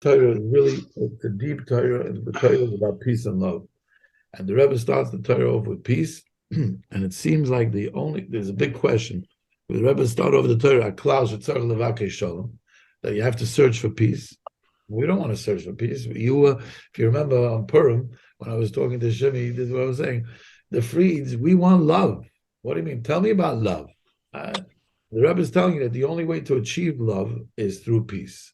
Torah is really it's a deep Torah, and the Torah is about peace and love. And the Rebbe starts the Torah off with peace, and it seems like there's a big question. The Rebbe start over the Torah, that you have to search for peace. We don't want to search for peace. If you remember on Purim, when I was talking to Shimi, this is what I was saying. The Frieds, we want love. What do you mean? Tell me about love. The Rebbe is telling you that the only way to achieve love is through peace.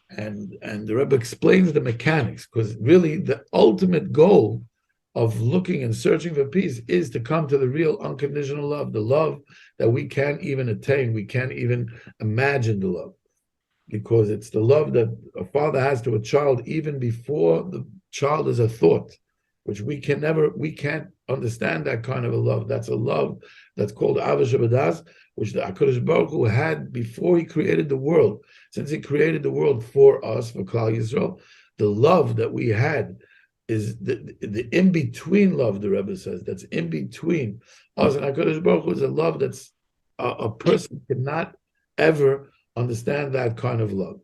And the Rebbe explains the mechanics, because really the ultimate goal of looking and searching for peace is to come to the real unconditional love, the love that we can't even attain, we can't even imagine the love, because it's the love that a father has to a child even before the child is a thought, which we can't understand that kind of a love. That's a love that's called Ava Shabbadas, which the HaKadosh Baruch Hu had before he created the world. Since he created the world for us, for Klal Yisrael, the love that we had is the in-between love, the Rebbe says, that's in between us and HaKadosh Baruch Hu, is a love that's a person cannot ever understand that kind of love.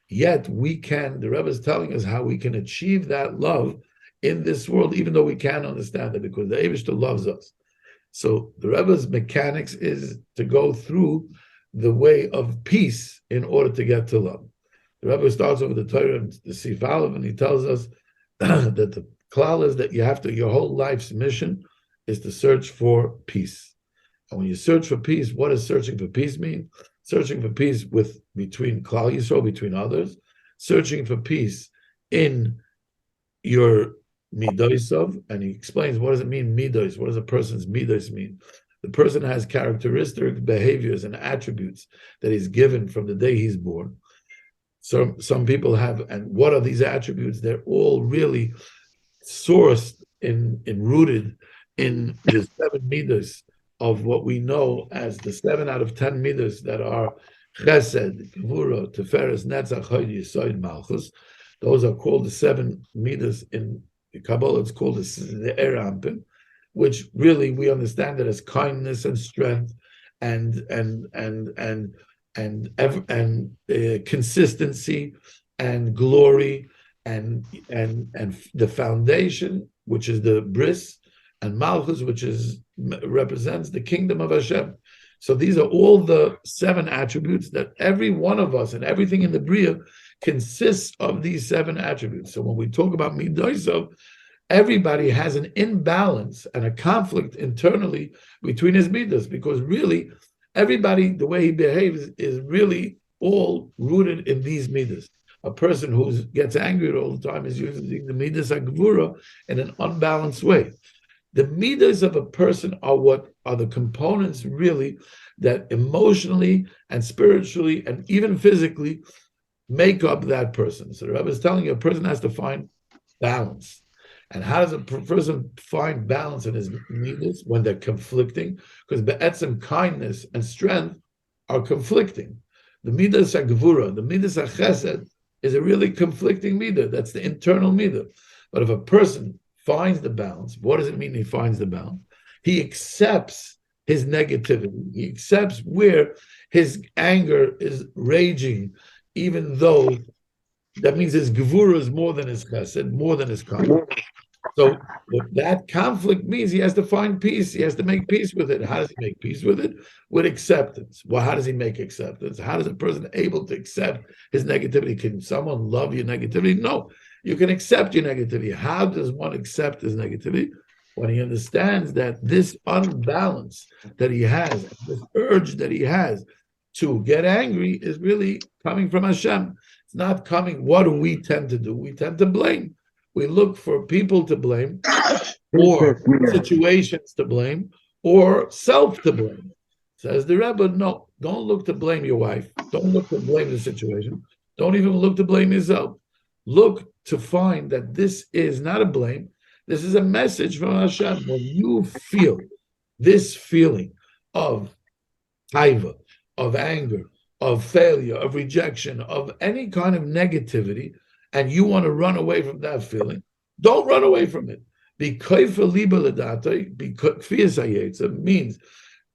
Yet we can, the Rebbe is telling us how we can achieve that love in this world, even though we can't understand it, because the Eibishter loves us. So the Rebbe's mechanics is to go through the way of peace in order to get to love. The Rebbe starts over the Torah and the Sif Aleph, and he tells us that the klal is that your whole life's mission is to search for peace. And when you search for peace, what does searching for peace mean? Searching for peace between Klal Yisrael, between others, searching for peace in your midoisov, and he explains what does it mean midos. What does a person's midos mean? The person has characteristic behaviors and attributes that he's given from the day he's born. So some people have, and what are these attributes? They're all really sourced in rooted in the 7 midos of what we know as the 7 out of 10 midos that are chesed, gevura, tiferes, netzach, hod, yesod, malchus. Those are called the 7 midos in Kabbalah. It's called the Erampin, which really we understand it as kindness and strength and consistency and glory and the foundation, which is the bris, and malchus, which represents the kingdom of Hashem. So these are all the 7 attributes that every one of us and everything in the Bria consists of these 7 attributes. So when we talk about midoisov, everybody has an imbalance and a conflict internally between his midas, because really everybody, the way he behaves is really all rooted in these midas. A person who gets angry all the time is using the midas agvura in an unbalanced way. The midas of a person are what are the components really that emotionally and spiritually and even physically make up that person. So the Rebbe is telling you a person has to find balance. And how does a person find balance in his midas when they're conflicting? Because be'etzem, kindness and strength are conflicting. The midas ha'gevura, the midas ha'chesed is a really conflicting midah. That's the internal midah. But if a person finds the balance, what does it mean he finds the balance? He accepts his negativity. He accepts where his anger is raging, even though that means his gevura is more than his chesed, more than his kindness. So that conflict means he has to find peace. He has to make peace with it. How does he make peace with it? With acceptance. Well, how does he make acceptance? How is a person able to accept his negativity? Can someone love your negativity? No. You can accept your negativity. How does one accept his negativity? When he understands that this unbalance that he has, this urge that he has to get angry is really coming from Hashem. It's not coming, what do we tend to do? We tend to blame. We look for people to blame, or situations to blame, or self to blame. Says the Rebbe, no, don't look to blame your wife. Don't look to blame the situation. Don't even look to blame yourself. Look to find that this is not a blame. This is a message from Hashem. When you feel this feeling of taiva, of anger, of failure, of rejection, of any kind of negativity, and you want to run away from that feeling, don't run away from it. Be kaifa liba ledata, be kfiyas hayetza means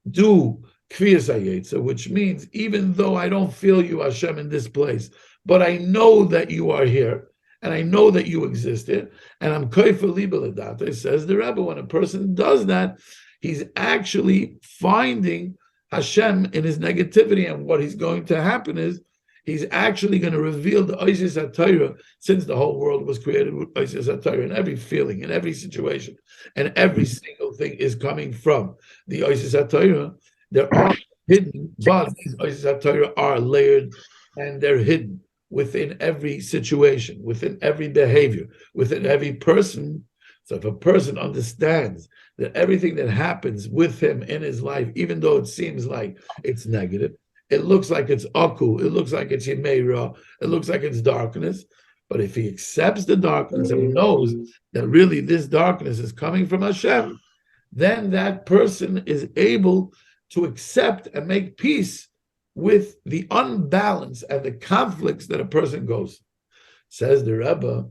do kfiyas hayetza, which means even though I don't feel you, Hashem, in this place, but I know that you are here, and I know that you existed, and I'm koifer liba ledata, says the Rebbe. When a person does that, he's actually finding Hashem in his negativity, and what is going to happen is he's actually going to reveal the Oisis HaTorah, since the whole world was created with Oisis HaTorah, in every feeling, in every situation, and every single thing is coming from the Oisis HaTorah. There are hidden, but these Oisis HaTorah are layered, and they're hidden within every situation, within every behavior, within every person. So if a person understands that everything that happens with him in his life, even though it seems like it's negative, it looks like it's aku, it looks like it's yimeira, it looks like it's darkness, but if he accepts the darkness and he knows that really this darkness is coming from Hashem, then that person is able to accept and make peace with the unbalance and the conflicts that a person goes. Says the Rebbe,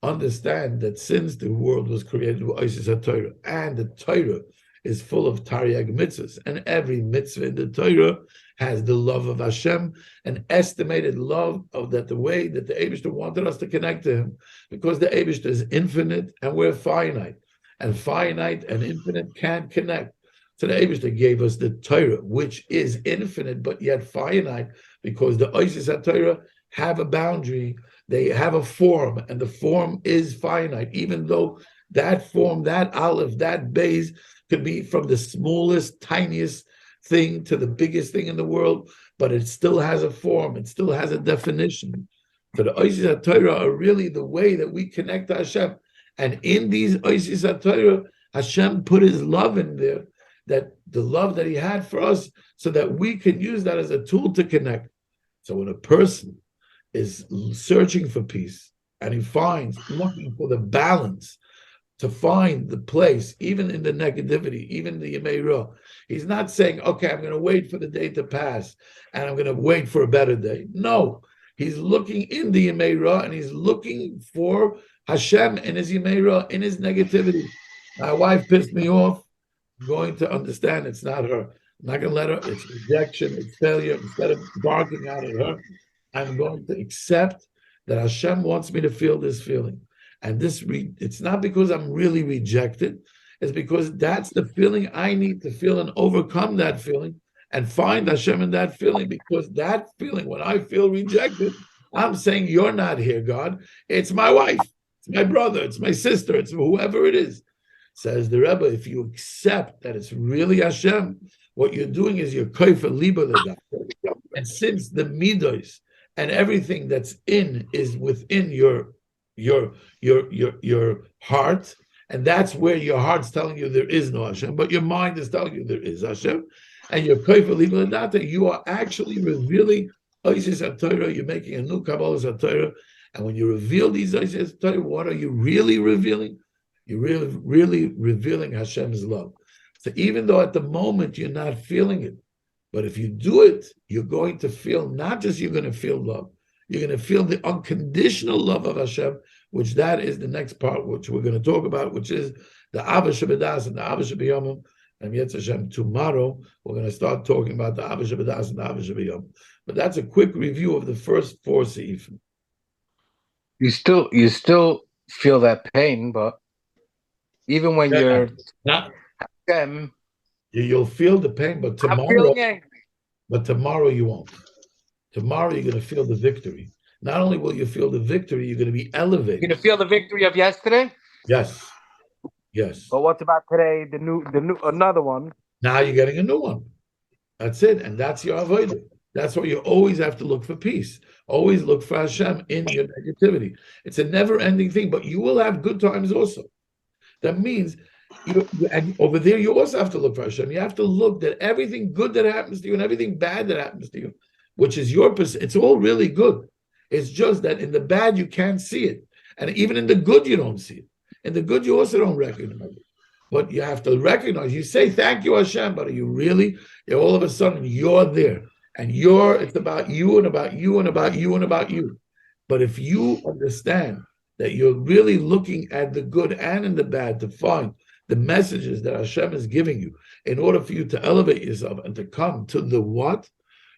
understand that since the world was created with Oisis HaTorah, and the Torah is full of Tariag mitzvahs, and every mitzvah in the Torah has the love of Hashem, an estimated love of that, the way that the Eibishter wanted us to connect to Him, because the Eibishter is infinite and we're finite, and finite and infinite can't connect. So the Eibishter gave us the Torah, which is infinite but yet finite, because the Oisis HaTorah have a boundary, they have a form, and the form is finite, even though that form, that aleph, that base could be from the smallest, tiniest thing to the biggest thing in the world, but it still has a form, it still has a definition. So the Oisis HaTorah are really the way that we connect to Hashem. And in these Oisis HaTorah, Hashem put His love in there, that the love that He had for us, so that we can use that as a tool to connect. So when a person is searching for peace, and he finds, looking for the balance, to find the place, even in the negativity, even the Yemeirah, he's not saying, okay, I'm going to wait for the day to pass, and I'm going to wait for a better day. No, he's looking in the Yemeirah, and he's looking for Hashem in his Yemeirah, in his negativity. My wife pissed me off. I'm going to understand it's not her. I'm not going to let her, it's rejection, it's failure. Instead of barking out at her, I'm going to accept that Hashem wants me to feel this feeling. And this, it's not because I'm really rejected, it's because that's the feeling I need to feel, and overcome that feeling and find Hashem in that feeling. Because that feeling, when I feel rejected, I'm saying, you're not here, God. It's my wife, it's my brother, it's my sister, it's whoever it is. Says the Rebbe, if you accept that it's really Hashem, what you're doing is you're koifer liba ledata. And since the midos and everything that's in is within your heart, and that's where your heart's telling you there is no Hashem, but your mind is telling you there is Hashem, and you're koifer liba ledata, you are actually revealing Oisis HaTorah. You're making a new Kabbalah HaTorah, and when you reveal these Oisis HaTorah, what are you really revealing? You're really revealing Hashem's love. So even though at the moment you're not feeling it, but if you do it, you're going to feel, not just you're going to feel love, you're going to feel the unconditional love of Hashem, which that is the next part, which we're going to talk about, which is the Abba Shebedas and the Abba Shebiyamim. And Yetz Hashem, tomorrow we're going to start talking about the Abba Shebedas and the Abba Shebiyamim. But that's a quick review of the first four seifim. You still feel that pain, but even when you're Hashem, you'll feel the pain, but tomorrow you won't. Tomorrow you're going to feel the victory. Not only will you feel the victory, you're going to be elevated. You're going to feel the victory of yesterday? Yes. But what about today? The new another one. Now you're getting a new one. That's it. And that's your avodah. That's why you always have to look for peace. Always look for Hashem in your negativity. It's a never-ending thing, but you will have good times also. That means, and over there, you also have to look for Hashem. You have to look that everything good that happens to you and everything bad that happens to you, which is it's all really good. It's just that in the bad, you can't see it. And even in the good, you don't see it. In the good, you also don't recognize it. But you have to recognize, you say, thank you, Hashem, but are you really, all of a sudden, you're there. And it's about you and about you and about you and about you. But if you understand that you're really looking at the good and in the bad to find the messages that Hashem is giving you in order for you to elevate yourself and to come to the what?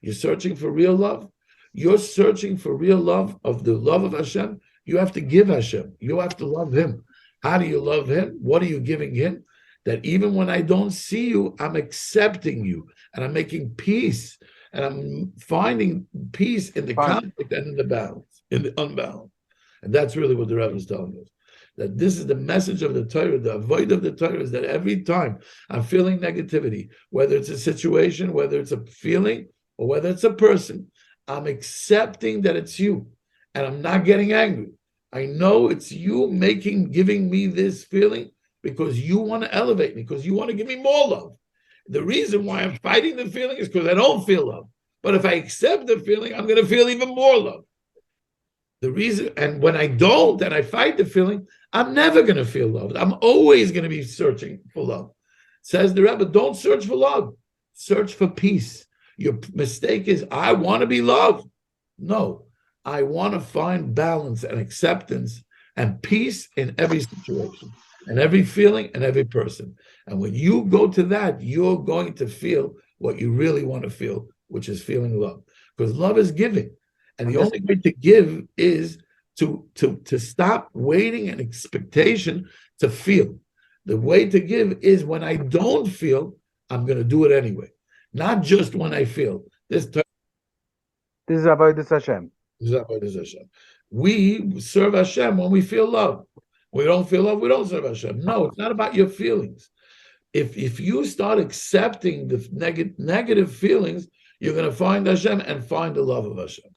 You're searching for real love? you're searching for real love, of the love of Hashem, you have to give Hashem. You have to love Him. How do you love Him? What are you giving Him? That even when I don't see you, I'm accepting you, and I'm making peace, and I'm finding peace in the conflict and in the balance, in the unbalance. And that's really what the Rebbe is telling us. That this is the message of the Torah. The avoid of the Torah is that every time I'm feeling negativity, whether it's a situation, whether it's a feeling, or whether it's a person, I'm accepting that it's you, and I'm not getting angry. I know it's you giving me this feeling because you want to elevate me, because you want to give me more love. The reason why I'm fighting the feeling is because I don't feel love. But if I accept the feeling, I'm going to feel even more love. The reason, and when I don't, and I fight the feeling, I'm never going to feel loved. I'm always going to be searching for love. Says the Rebbe, don't search for love. Search for peace. Your mistake is, I want to be loved. No, I want to find balance and acceptance and peace in every situation, and every feeling, and every person. And when you go to that, you're going to feel what you really want to feel, which is feeling love. Because love is giving. And the only way to give is to stop waiting and expectation to feel. The way to give is when I don't feel, I'm going to do it anyway. Not just when I feel. This is about this Hashem. We serve Hashem when we feel love. We don't feel love, we don't serve Hashem. No, it's not about your feelings. If you start accepting the negative feelings, you're going to find Hashem and find the love of Hashem.